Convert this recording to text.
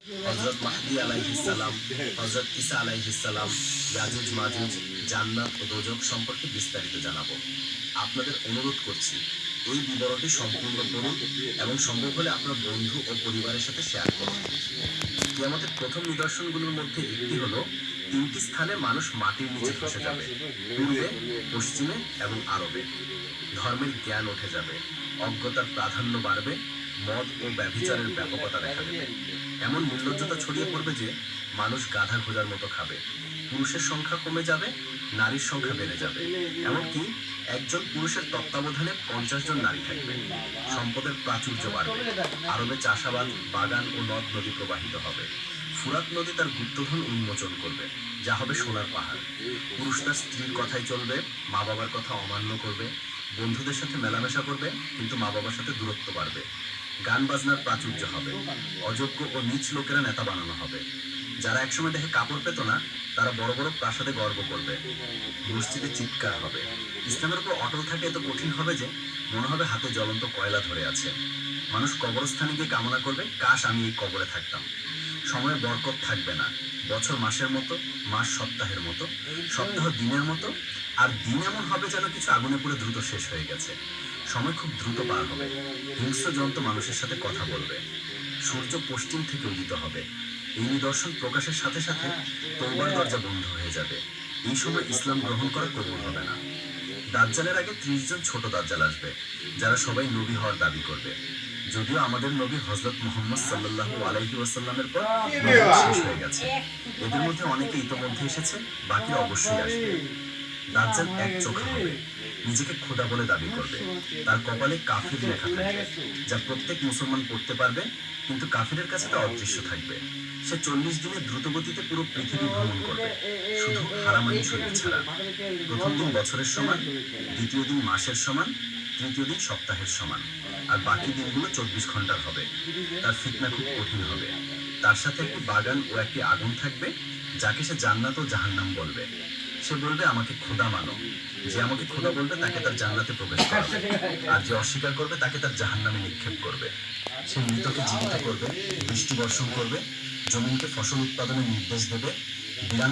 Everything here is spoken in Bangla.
হযরত মাহদী আলাইহিস সালাম, হযরত ঈসা আলাইহিস সালাম, ইয়াজুজ মাজুজ, জান্নাত ও দোজখ সম্পর্কে বিস্তারিত জানাবো। আপনাদের অনুরোধ করছি এই বিবরণটি সম্পূর্ণ পড়ুন এবং সম্ভব হলে আপনার বন্ধু ও পরিবারের সাথে শেয়ার করুন। কিয়ামতের প্রথম নিদর্শনগুলোর মধ্যে একটি হলো তিনটি স্থানে মানুষ মাটির নিচে খসে যাবে, পূর্বে, পশ্চিমে এবং আরবে। ধর্মের জ্ঞান উঠে যাবে, অজ্ঞতার প্রাধান্য বাড়বে, মদ ও ব্যভিচারের ব্যাপকতা দেখা দেবে। এমন নির্লজ্জতা ছড়িয়ে পড়বে যে মানুষ গাধা খোঁজার মতো খাবে, পুরুষের সংখ্যা কমে যাবে, নারীর সংখ্যা বেড়ে যাবে। এমনকি একজন পুরুষের তত্ত্বাবধানে 50 জন নারী থাকবে। সম্পদের প্রাচুর্য বাড়বে, আরবে চাষাবাদ, বাগান ও নদ নদী প্রবাহিত হবে। ফুরাত নদী তার গুপ্তধন উন্মোচন করবে, যা হবে সোনার পাহাড়। পুরুষ তার স্ত্রীর কথাই চলবে, মা বাবার কথা অমান্য করবে, বন্ধুদের সাথে মেলামেশা করবে কিন্তু মা বাবার সাথে দূরত্ব বাড়বে। গান বাজনার প্রাচুর্য হবে, অযোগ্য ও নীচ লোকেরা নেতা বানানো হবে। যারা একসময় দেখে কাপড় পেত না তারা বড় বড় প্রাসাদে গর্ব করবে, মসজিদে চিৎকার হবে। ইসলামের উপর অটল থাকে এত কঠিন হবে যে মনে হবে হাতে জ্বলন্ত কয়লা ধরে আছে। মানুষ কবরস্থানে গিয়ে কামনা করবে, কাশ আমি এই কবরে থাকতাম। সময়ে বরকত থাকবে না, বছর মাসের মতো, মাস সপ্তাহের মতো, সপ্তাহ দিনের মতো, আর দিন এমন হবে যেন কিছু আগুনে পুড়ে দ্রুত শেষ হয়ে গেছে। সময় খুব দ্রুত পার হবে, হিংস্র জন্তু মানুষের সাথে কথা বলবে, সূর্য পশ্চিম থেকে উদিত হবে। এই নিদর্শন প্রকাশের সাথে সাথে তওবার দরজা বন্ধ হয়ে যাবে। এই সময় ইসলাম গ্রহণ করা কবুল হবে না। দাজ্জালের আগে 30 জন ছোট দাজ্জাল আসবে, যারা সবাই নবী হওয়ার দাবি করবে। যদিও আমাদের নবী হযরত মুহাম্মদ সাল্লাল্লাহু আলাইহি ওয়াসাল্লামের পর শেষ হয়ে গেছে। এদের মধ্যে অনেকে ইতোমধ্যে এসেছে, বাকি অবশ্যই আসবে। দাজ্জাল এক চোখা হবে, নিজেকে খোদা বলে দাবি করবে। তার কপালে কাফির লেখা থাকবে, যা প্রত্যেক মুসলমান পড়তে পারবে, কিন্তু কাফিরের কাছে তা অদৃশ্য থাকবে। সে 40 দিনে দ্রুতগতিতে পুরো পৃথিবী ভ্রমণ করবে, শুধু হারামানি শরীর ছাড়া। প্রথম দিন বছরের সমান, দ্বিতীয় দিন মাসের সমান, তৃতীয় দিন সপ্তাহের সমান, আর বাকি দিনগুলো 24 ঘন্টার হবে। তার ফিতনা খুব কঠিন হবে। তার সাথে একটি বাগান ও একটি আগুন থাকবে, যাকে সে জান্নাত ও জাহান্নাম বলবে। সে বলবে আমাকে খোদা মানো। যে আমাকে খোদা বলবে তাকে তার জান্নাতে প্রবেশ করাবে, আর যে অস্বীকার করবে তাকে তার জাহান্নামে নিক্ষেপ করবে। সে মৃতকে জীবিত করবে, বৃষ্টি বর্ষণ করবে, জমিনকে ফসল উৎপাদনের নির্দেশ দেবে, বিরান